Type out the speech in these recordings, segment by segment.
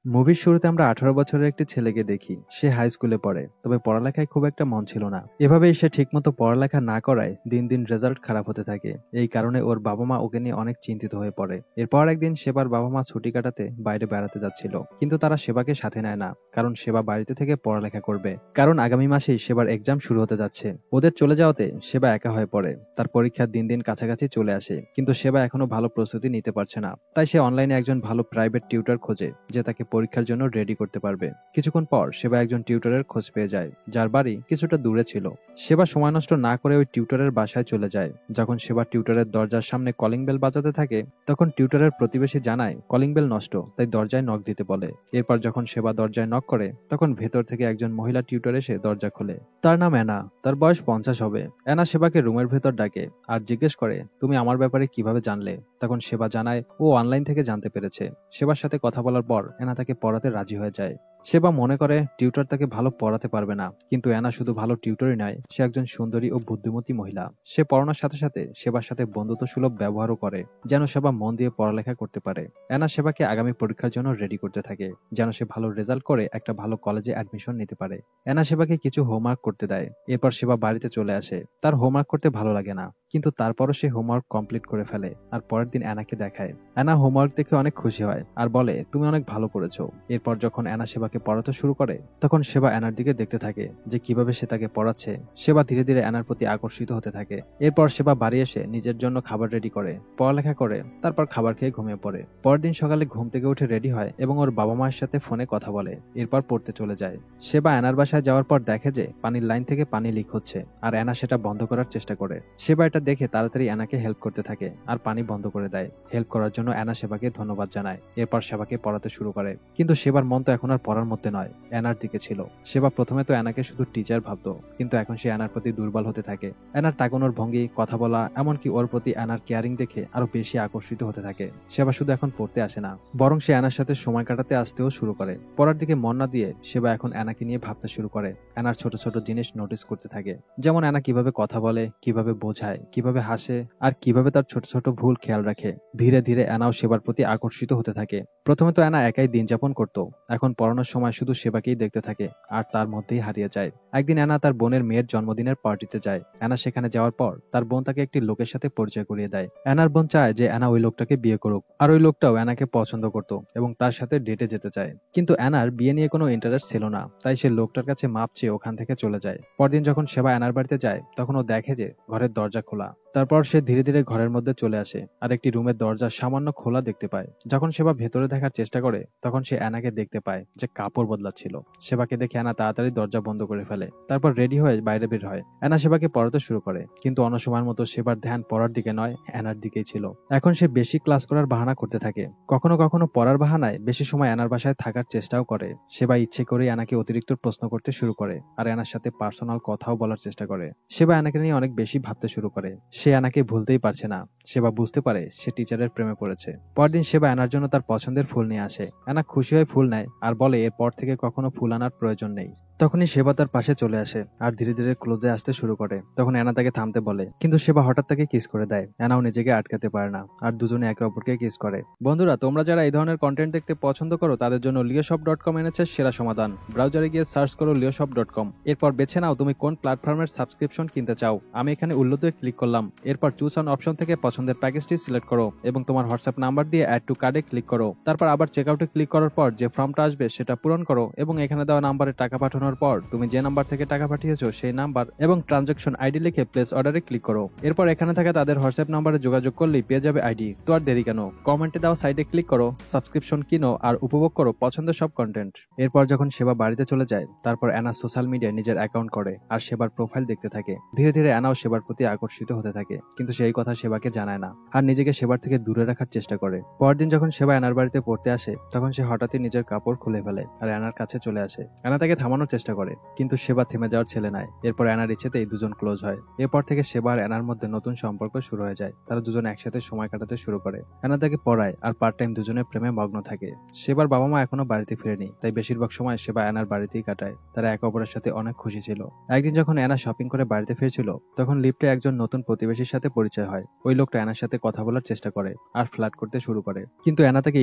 মুভির শুরুতে আমরা 18 বছরের একটি ছেলেকে দেখি। সে হাই স্কুলে পড়ে, তবে পড়ালেখায় খুব একটা মন ছিল না। এভাবেই সে ঠিকমতো পড়ালেখা না করায় দিন দিন রেজাল্ট খারাপ হতে থাকে। এই কারণে ওর বাবা মা ওকে নিয়ে অনেক চিন্তিত হয়ে পড়ে। এরপর একদিন সেবার বাবা মা ছুটি কাটাতে বাইরে বেড়াতে যাচ্ছিল, কিন্তু তারা সেবাকে সাথে নেয় না, কারণ সেবা বাড়িতে থেকে পড়ালেখা করবে। কারণ আগামী মাসেই সেবার এক্সাম শুরু হতে যাচ্ছে। ওদের চলে যাওয়াতে সেবা একা হয়ে পড়ে। তার পরীক্ষা দিন দিন কাছাকাছি চলে আসে, কিন্তু সেবা এখনো ভালো প্রস্তুতি নিতে পারছে না। তাই সে অনলাইনে একজন ভালো প্রাইভেট টিউটর খোঁজে, যে তাকে পরীক্ষার জন্য রেডি করতে পারবে। কিছুক্ষণ পর সেবা একজন টিউটরের খোঁজ পেয়ে যায়, যার বাড়ি কিছুটা দূরে ছিল। সেবা সময় নষ্ট না করে ওই টিউটরের বাসায় চলে যায়। যখন সেবা টিউটরের দরজার সামনে কলিং বেল বাজাতে থাকে, তখন টিউটরের প্রতিবেশী জানায় কলিং বেল নষ্ট, তাই দরজায় নক দিতে বলে। এরপর যখন সেবা দরজায় নক করে, তখন ভেতর থেকে একজন মহিলা টিউটর এসে দরজা খোলে। তার নাম অ্যানা। তার বয়স 50 হবে। অ্যানা সেবাকে রুমের ভেতর ডাকে আর জিজ্ঞেস করে, তুমি আমার ব্যাপারে কিভাবে জানলে? তখন সেবা জানায় ও অনলাইন থেকে জানতে পেরেছে। সেবার সাথে কথা বলার পর অ্যানা তাকে পড়াতে রাজি হয়ে যায়। সেবা মনে করে টিউটর তাকে ভালো পড়াতে পারবে না, কিন্তু অ্যানা শুধু ভালো টিউটরই নয়, সে একজন সুন্দরী ও বুদ্ধিমতী মহিলা। সে পড়ানোর সাথে সাথে সেবার সাথে বন্ধুত্ব সুলভ ব্যবহারও করে, যেন সেবা মন দিয়ে পড়ালেখা করতে পারে। অ্যানা সেবাকে আগামী পরীক্ষার জন্য রেডি করতে থাকে, যেন সে ভালো রেজাল্ট করে একটা ভালো কলেজে অ্যাডমিশন নিতে পারে। অ্যানা সেবাকে কিছু হোমওয়ার্ক করতে দেয়। এরপর সেবা বাড়িতে চলে আসে। তার হোমওয়ার্ক করতে ভালো লাগে না, কিন্তু তারপরও সে হোমওয়ার্ক কমপ্লিট করে ফেলে আর পরের দিন অ্যানাকে দেখায়। অ্যানা হোমওয়ার্ক দেখে অনেক খুশি হয় আর বলে, তুমি অনেক ভালো করেছো। এরপর যখন অ্যানা সেবাকে পড়াতে শুরু করে, তখন সেবা অ্যানার দিকে দেখতে থাকে যে কিভাবে সে তাকে পড়াচ্ছে। সেবা ধীরে ধীরে অ্যানার প্রতি আকর্ষিত হতে থাকে। এরপর সেবা বাড়ি এসে নিজের জন্য খাবার রেডি করে, পড়ালেখা করে, তারপর খাবার খেয়ে ঘুমিয়ে পড়ে। পরের দিন সকালে ঘুম থেকে উঠে রেডি হয় এবং ওর বাবা মায়ের সাথে ফোনে কথা বলে। এরপর পড়তে চলে যায়। সেবা অ্যানার বাসায় যাওয়ার পর দেখে যে পানির লাইন থেকে পানি লিক হচ্ছে, আর অ্যানা সেটা বন্ধ করার চেষ্টা করে। সেবা এটা দেখে তাড়াতাড়ি অ্যানাকে হেল্প করতে থাকে আর পানি বন্ধ করে দেয়। হেল্প করার জন্য অ্যানা সেবাকে ধন্যবাদ জানায়। এরপর সেবাকে পড়াতে শুরু করে, কিন্তু সেবার মন তো এখন আর পড়ার মধ্যে নয়, অ্যানার দিকে ছিল। সেবা প্রথমে তো অ্যানাকে শুধু টিচার ভাবতো, কিন্তু এখন সে অ্যানার প্রতি দুর্বল হতে থাকে। অ্যানার তাকানোর ভঙ্গি, কথা বলা, এমনকি ওর প্রতি অ্যানার কেয়ারিং দেখে আরো বেশি আকর্ষিত হতে থাকে। সেবা শুধু এখন পড়তে আসে না, বরং সে অ্যানার সাথে সময় কাটাতে আসতেও শুরু করে। পড়ার দিকে মন না দিয়ে সেবা এখন অ্যানাকে নিয়ে ভাবতে শুরু করে। অ্যানার ছোট ছোট জিনিস নোটিস করতে থাকে, যেমন অ্যানা কিভাবে কথা বলে, কিভাবে বোঝায়, কিভাবে হাসে, আর কিভাবে তার ছোট ছোট ভুল খেয়াল রাখে। ধীরে ধীরে অ্যানাও সেবার প্রতি আকর্ষিত হতে থাকে। প্রথমে তো অ্যানা একাই দিন যাপন করত, এখন পড়ানোর সময় শুধু সেবাকেই দেখতে থাকে আর তার মধ্যেই হারিয়ে যায়। একদিন অ্যানা তার বোনের মেয়ের জন্মদিনের পার্টিতে যায়। অ্যানা সেখানে যাওয়ার পর তার বোন তাকে একটি লোকের সাথে পরিচয় করিয়ে দেয়। অ্যানার বোন চায় যে অ্যানা ওই লোকটাকে বিয়ে করুক, আর ওই লোকটাও অ্যানাকে পছন্দ করত এবং তার সাথে ডেটে যেতে চায়। কিন্তু অ্যানার বিয়ে নিয়ে কোনো ইন্টারেস্ট ছিল না, তাই সে লোকটার কাছে মাপ চেয়ে ওখান থেকে চলে যায়। পরদিন যখন সেবা অ্যানার বাড়িতে যায়, তখন ও দেখে যে ঘরের দরজা খোলা। তারপর সে ধীরে ধীরে ঘরের মধ্যে চলে আসে আর একটি রুমের দরজা সামান্য খোলা দেখতে পায়। যখন সেবা ভেতরে দেখার চেষ্টা করে, তখন সে অ্যানাকে দেখতে পায় যে কাপড় বদলাচ্ছিল। সেবাকে দেখে অ্যানা তাড়াতাড়ি দরজা বন্ধ করে ফেলে। তারপর রেডি হয়ে বাইরে বের হয়। অ্যানা সেবাকে পড়াতে শুরু করে, কিন্তু অন্য সময়ের মতো সেবার ধ্যান পড়ার দিকে নয়, অ্যানার দিকেই ছিল। এখন সে বেশি ক্লাস করার বাহানা করতে থাকে। কখনো কখনো পড়ার বাহানায় বেশি সময় অ্যানার বাসায় থাকার চেষ্টাও করে। সেবা ইচ্ছে করেই অ্যানাকে অতিরিক্ত প্রশ্ন করতে শুরু করে আর অ্যানার সাথে পার্সোনাল কথাও বলার চেষ্টা করে। সেবা অ্যানাকে নিয়ে অনেক বেশি ভাবতে শুরু করে। সে অ্যানাকে ভুলতেই পারছে না। সেবা বুঝতে পারে সে টিচারের প্রেমে পড়েছে। পরদিন সেবা অ্যানার জন্য তার পছন্দের ফুল নিয়ে আসে। অ্যানা খুশি হয়ে ফুল নেয় আর বলে এরপর থেকে কখনো ফুল আনার প্রয়োজন নেই। তখনই সেবা তার পাশে চলে আসে আর ধীরে ধীরে ক্লোজে আসতে শুরু করে। তখন অ্যানা তাকে থামতে বলে, কিন্তু সেবা হঠাৎ তাকে কিস করে দেয়। অ্যানাও নিজেকে আটকাতে পারে না আর দুজনে একে অপরকে কিস করে। বন্ধুরা, তোমরা যারা এই ধরনের কন্টেন্ট দেখতে পছন্দ করো, তাদের জন্য লিওশপ.com এনেছে সেরা সমাধান। ব্রাউজারে গিয়ে সার্চ করো লিওশপ.com। এরপর বেছে নাও তুমি কোন প্ল্যাটফর্মের সাবস্ক্রিপশন কিনতে চাও। আমি এখানে উল্লেখে ক্লিক করলাম। এরপর চুজ অন অপশন থেকে পছন্দের প্যাকেজটি সিলেক্ট করো এবং তোমার হোয়াটসঅ্যাপ নাম্বার দিয়ে অ্যাড টু কার্ডে ক্লিক করো। তারপর আবার চেকআউটে ক্লিক করার পর যে ফর্মটা আসবে সেটা পূরণ করো এবং এখানে দেওয়া নাম্বারে টাকা পাঠানোর পর তুমি যে নাম্বার থেকে টাকা পাঠিয়েছো সেই নাম্বার এবং ট্রানজাকশন আইডি লিখে প্লেস অর্ডারে ক্লিক করো। এরপর এখানে থাকা তাদের হোয়াটসঅ্যাপ নাম্বারে যোগাযোগ করলেই পেয়ে যাবে আইডি। তো আর দেরি কেন, কমেন্টে দেওয়া সাইডে ক্লিক করো, সাবস্ক্রিপশন কিনো আর উপভোগ করো পছন্দের সব কন্টেন্ট। এরপর যখন সেবা বাড়িতে চলে যায়, তারপর অ্যানা সোশ্যাল মিডিয়ায় নিজের অ্যাকাউন্ট করে আর সেবার প্রোফাইল দেখতে থাকে। ধীরে ধীরে অ্যানাও সেবার প্রতি আকর্ষিত হতে থাকে, কিন্তু সেই কথা সেবাকে জানায় না আর নিজেকে সেবার থেকে দূরে রাখার চেষ্টা করে। পরদিন যখন সেবা অ্যানার বাড়িতে পড়তে আসে, তখন সে হঠাৎই নিজের কাপড় খুলে ফেলে আর অ্যানার কাছে চলে আসে। অ্যানা তাকে থামানোর চেষ্টা করে, কিন্তু সেবা থেমে যাওয়ার ছেলে নয়। এরপর অ্যানার ইচ্ছেতেই দুজন ক্লোজ হয়। এরপর থেকে সেবা আর অ্যানার মধ্যে নতুন সম্পর্ক শুরু হয়ে যায়। তারা দুজন একসাথে সময় কাটাতে শুরু করে। অ্যানা তাকে পড়ায় আর পার্ট টাইম দুজনের প্রেমে মগ্ন থাকে। সেবার বাবা মা এখনো বাড়িতে ফিরেনি, তাই বেশিরভাগ সময় সেবা অ্যানার বাড়িতেই কাটায়। তারা একে অপরের সাথে অনেক খুশি ছিল। একদিন যখন অ্যানা শপিং করে বাড়িতে ফিরছিল, তখন লিফটে একজন নতুন প্রতিবেশীর সাথে পরিচয় হয়। ওই লোকটা অ্যানার সাথে কথা বলার চেষ্টা করে আর ফ্লার্ট করতে শুরু করে, কিন্তু অ্যানা তাকে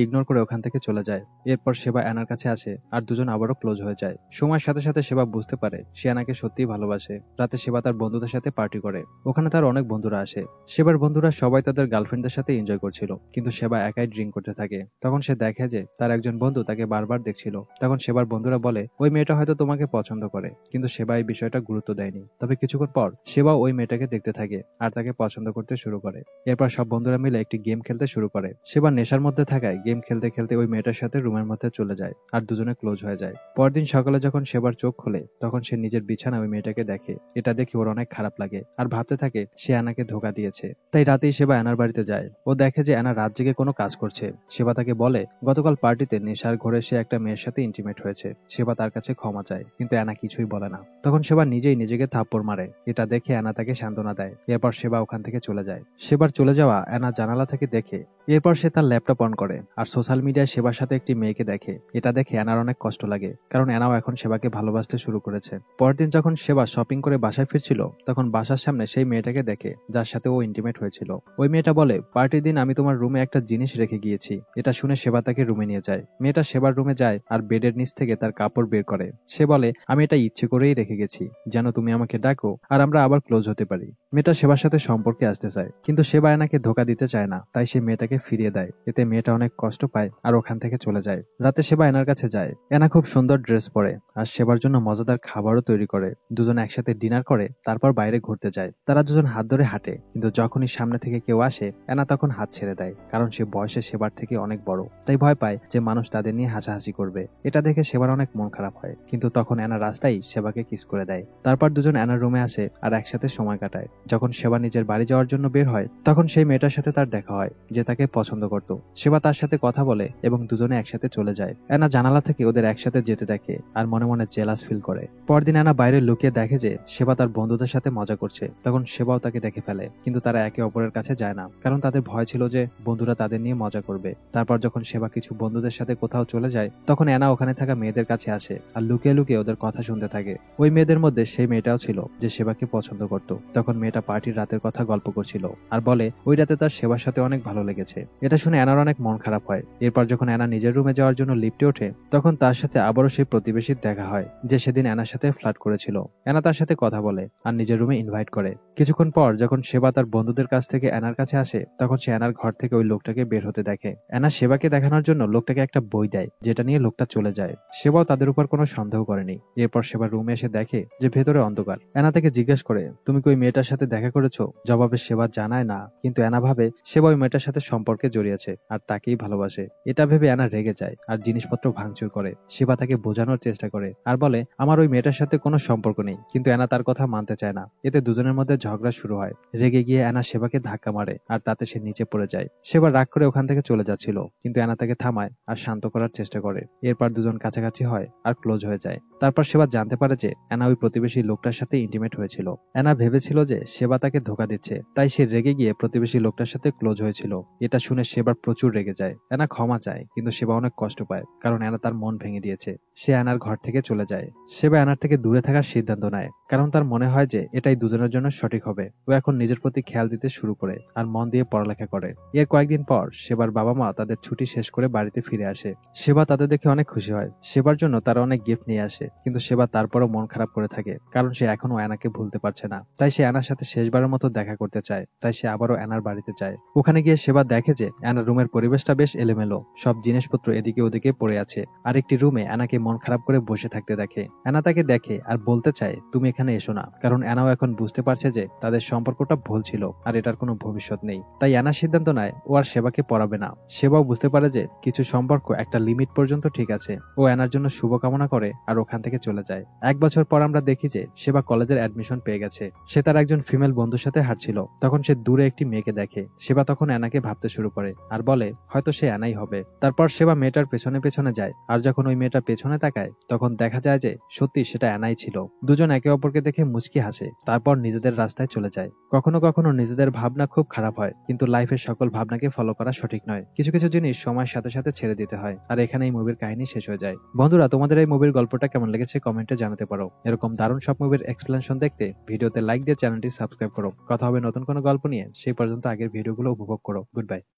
ইগনোর করে ওখান থেকে চলে যায়। এরপর সেবা অ্যানার কাছে আসে আর দুজন আবারও ক্লোজ হয়ে যায়। সময়ের সাথে সাথে সেবা বুঝতে পারে সে অ্যানাকে সত্যিই ভালোবাসে। রাতে সেবা তার বন্ধুদের সাথে পার্টি করে। ওখানে তার অনেক বন্ধুরা আসে। সেবার বন্ধুরা সবাই তাদের গার্লফ্রেন্ডদের সাথে এনজয় করছিল, কিন্তু সেবা একাই ড্রিঙ্ক করতে থাকে। তখন সে দেখে যে তার একজন বন্ধু তাকে বারবার দেখছিল। তখন সেবার বন্ধুরা বলে, ওই মেয়েটা হয়তো তোমাকে পছন্দ করে, কিন্তু সেবা এই বিষয়টা গুরুত্ব দেয়নি। তবে কিছুক্ষণ পর সেবা ওই মেয়েটাকে দেখতে থাকে আর তাকে পছন্দ করতে শুরু করে। এরপর সব বন্ধুরা মিলে একটি গেম খেলতে শুরু করে। সেবা নেশার মধ্যে থাকায় গেম খেলতে খেলতে ওই মেয়েটার সাথে রুমের মধ্যে চলে যায় আর দুজনে ক্লোজ হয়ে যায়। পরদিন সকালে যখন সেবার চোখ খোলে, তখন সে নিজের বিছানায় ওই মেয়েটাকে দেখে। এটা দেখে ওর অনেক খারাপ লাগে আর ভাবতে থাকে সে অ্যানাকে ধোঁকা দিয়েছে। তাই রাতেই সেবা অ্যানার বাড়িতে যায়। ও দেখে যে অ্যানা রাত জেগে কোনো কাজ করছে। সেবা তাকে বলে গতকাল পার্টিতে নেশার ঘরে সে একটা মেয়ের সাথে ইন্টিমেট হয়েছে। সেবা তার কাছে ক্ষমা চায়, কিন্তু অ্যানা কিছুই বলে না। তখন সেবা নিজেই নিজেকে থাপ্পড় মারে। এটা দেখে অ্যানা তাকে সান্ত্বনা দেয়। এরপর সেবা ওখান থেকে চলে যায়। সেবার চলে যাওয়া অ্যানা জানালা থেকে দেখে। এরপর সে তার ল্যাপটপ অন করে আর সোশ্যাল মিডিয়ায় সেবার সাথে একটি মেয়েকে দেখে। এটা দেখে অ্যানার অনেক কষ্ট লাগে, কারণ অ্যানাও এখন সেবাকে ভালোবাসতে শুরু করেছে। পরদিন যখন সেবা শপিং করে বাসায় ফিরছিল, তখন বাসার সামনে সেই মেয়েটাকে দেখে যার সাথে ও ইন্টিমেট হয়েছিল। ওই মেয়েটা বলে, পার্টির দিন আমি তোমার রুমে একটা জিনিস রেখে গিয়েছি। এটা শুনে সেবা তাকে রুমে নিয়ে যায়। মেয়েটা সেবার রুমে যায় আর বেডের নিচ থেকে তার কাপড় বের করে। সে বলে, আমি এটা ইচ্ছে করেই রেখে গেছি, যেন তুমি আমাকে ডাকো আর আমরা আবার ক্লোজ হতে পারি। মেয়েটা সেবার সাথে সম্পর্কে আসতে চায়, কিন্তু সেবা অ্যানাকে ধোকা দিতে চায় না। তাই সে মেয়েটাকে ফিরিয়ে দেয়। এতে মেয়েটা অনেক কষ্ট পায় আর ওখান থেকে চলে যায়। রাতে সেবা অ্যানার কাছে যায়। অ্যানা খুব সুন্দর ড্রেস পরে আর সেবার জন্য মজাদার খাবারও তৈরি করে। দুজন একসাথে ডিনার করে, তারপর বাইরে ঘুরতে যায়। তারা দুজন হাত ধরে হাঁটে, কিন্তু যখনই সামনে থেকে কেউ আসে, অ্যানা তখন হাত ছেড়ে দেয়, কারণ সে বয়সে সেবার থেকে অনেক বড়। তাই ভয় পায় যে মানুষ তাদের নিয়ে হাসাহাসি করবে। এটা দেখে সেবার অনেক মন খারাপ হয়, কিন্তু তখন অ্যানা রাস্তায় সেবাকে কিস করে দেয়। তারপর দুজন অ্যানার রুমে আসে আর একসাথে সময় কাটায়। যখন সেবা নিজের বাড়ি যাওয়ার জন্য বের হয়, তখন সেই মেয়েটার সাথে তার দেখা হয় যে তাকে পছন্দ করত। সেবা তার সাথে কথা বলে এবং দুজনে একসাথে চলে যায়। অ্যানা জানালা থেকে ওদের একসাথে যেতে দেখে আর মনে মনে জেলাস ফিল করে। পরদিন অ্যানা বাইরে লুকিয়ে দেখে যে সেবা তার বন্ধুদের সাথে মজা করছে। তখন সেবাও তাকে দেখে ফেলে, কিন্তু তারা একে অপরের কাছে যায় না, কারণ তাদের ভয় ছিল যে বন্ধুরা তাদের নিয়ে মজা করবে। তারপর যখন সেবা কিছু বন্ধুদের সাথে কোথাও চলে যায়, তখন অ্যানা ওখানে থাকা মেয়েদের কাছে আসে আর লুকিয়ে লুকিয়ে ওদের কথা শুনতে থাকে। ওই মেয়েদের মধ্যে সেই মেয়েটাও ছিল যে সেবাকে পছন্দ করত। তখন মেয়েটা পার্টির রাতের কথা গল্প করছিল আর বলে ওই রাতে তার সেবার সাথে অনেক ভালো লেগেছে। এটা শুনে অ্যানার অনেক মন খারাপ হয়। এরপর যখন অ্যানা নিজের রুমে যাওয়ার জন্য লিফটে ওঠে, তখন তার সাথে আবারও সেই প্রতিবেশীর দেখা হয় যে সেদিন অ্যানার সাথে ফ্লার্ট করেছিল। অ্যানা তার সাথে কথা বলে আর নিজের রুমে ইনভাইট করে। কিছুক্ষণ পর যখন সেবা তার বন্ধুদের কাছ থেকে অ্যানার কাছে আসে, তখন সে অ্যানার ঘর থেকে ওই লোকটাকে বের হতে দেখে। অ্যানা সেবাকে দেখানোর জন্য লোকটাকে একটা বই দেয়, যেটা নিয়ে লোকটা চলে যায়। সেবাও তাদের উপর কোনো সন্দেহ করেনি। এরপর সেবা রুমে এসে দেখে যে ভেতরে অন্ধকার। অ্যানা তাকে জিজ্ঞেস করে, তুমি কি ওই মেয়েটার সাথে দেখা করেছো? জবাবে সেবা জানায় না, কিন্তু অ্যানা ভাবে সেবা ওই মেয়েটার সাথে সম্পর্কে জড়িয়েছে আর তাকেই ভালোবাসে। এটা ভেবে অ্যানা রেগে যায় আর জিনিসপত্র ভাঙচুর করে। সেবা তাকে বোঝানোর চেষ্টা করে আর বলে, আমার ওই মেয়েটার সাথে কোনো সম্পর্ক নেই, কিন্তু অ্যানা তার কথা মানতে চায় না। এতে দুজনের মধ্যে ঝগড়া শুরু হয়। রেগে গিয়ে অ্যানা সেবাকে ধাক্কা মারে আর তাতে সে নিচে পড়ে যায়। সেবা রাগ করে ওখান থেকে চলে যাচ্ছিল, কিন্তু অ্যানা তাকে থামায় আর শান্ত করার চেষ্টা করে। এরপর দুজন কাছাকাছি হয় আর ক্লোজ হয়ে যায়। তারপর সেবা জানতে পারে যে অ্যানা ওই প্রতিবেশী লোকটার সাথে ইন্টিমেট হয়েছিল। অ্যানা ভেবেছিল যে সেবা তাকে ধোকা দিচ্ছে, তাই সে রেগে গিয়ে প্রতিবেশী লোকটার সাথে ক্লোজ হয়েছিল। এটা শুনে সেবা প্রচুর রেগে যায়। অ্যানা ক্ষমা চায়, কিন্তু সেবা অনেক কষ্ট পায়, কারণ অ্যানা তার মন ভেঙে দিয়েছে। সে অ্যানার ঘর থেকে চলে যায়। সেবা অ্যানার থেকে দূরে থাকার সিদ্ধান্ত নেয়, কারণ তার মনে হয় যে এটাই দুজনের জন্য সঠিক হবে। ও এখন নিজের প্রতি খেয়াল দিতে শুরু করে আর মন দিয়ে পড়ালেখা করে। এর কয়েকদিন পর সেবার বাবা মা তাদের ছুটি শেষ করে বাড়িতে ফিরে আসে। সেবা তাদের দেখে অনেক খুশি হয়। সেবার জন্য তারা অনেক গিফট নিয়ে আসে, কিন্তু সেবা তারপরও মন খারাপ করে থাকে, কারণ সে এখনো অ্যানাকে ভুলতে পারছে না। তাই সে অ্যানার সাথে শেষবারের মতো দেখা করতে চায়। তাই সে আবারও অ্যানার বাড়িতে যায়। ওখানে গিয়ে সেবা দেখে যে অ্যানার রুমের পরিবেশটা বেশ এলোমেলো। সব জিনিসপত্র এদিকে ওদিকে পড়ে আছে। আর একটি রুমে অ্যানাকে মন খারাপ করে বসে থাকতে দেখে। অ্যানা তাকে দেখে আর বলতে চায়, তুমি এখানে এসো না, কারণ অ্যানাও এখন বুঝতে পারছে যে তাদের সম্পর্কটা ভুল ছিল আর এটার কোনো ভবিষ্যৎ নেই। তাই অ্যানা সিদ্ধান্ত নেয় ও আর সেবাকে পড়াবে না। সেবাও বুঝতে পারে যে কিছু সম্পর্ক একটা লিমিট পর্যন্ত ঠিক আছে। ও অ্যানার জন্য শুভকামনা করে আর ওখান থেকে চলে যায়। 1 বছর পর আমরা দেখি যে সেবা কলেজের অ্যাডমিশন পেয়ে গেছে। সে তার একজন ফিমেল বন্ধুর সাথে হাঁটছিল। তখন সে দূরে একটি মেয়েকে দেখে। সেবা তখন অ্যানাকে ভাবতে শুরু করে আর বলে, হয়তো সে অ্যানাই হবে। তারপর সেবা মেয়েটার পেছনে পেছনে যায়, আর যখন ওই মেয়েটা পেছনে তাকায়, তখন দেখা যায় যে সত্যি সেটা অ্যানাই ছিল। দুজন একে অপরকে দেখে মুচকি হাসে, তারপর নিজেদের রাস্তায় চলে যায়। কখনো কখনো নিজেদের ভাবনা খুব খারাপ হয়, কিন্তু লাইফের সকল ভাবনাকে ফলো করা সঠিক নয়। কিছু কিছু জিনিস সময়ের সাথে সাথে ছেড়ে দিতে হয়, আর এখানে এই মুভির কাহিনী শেষ হয়ে যায়। বন্ধুরা, তোমাদের এই মুভির গল্পটা কেমন লেগেছে কমেন্টে জানাতে পারো। এরকম দারুণ সব মুভির এক্সপ্লেনেশন দেখতে ভিডিওতে লাইক দিয়ে চ্যানেলটি সাবস্ক্রাইব করো। কথা হবে নতুন কোনো গল্প নিয়ে, সেই পর্যন্ত আগের ভিডিওগুলো উপভোগ করো। Good bye.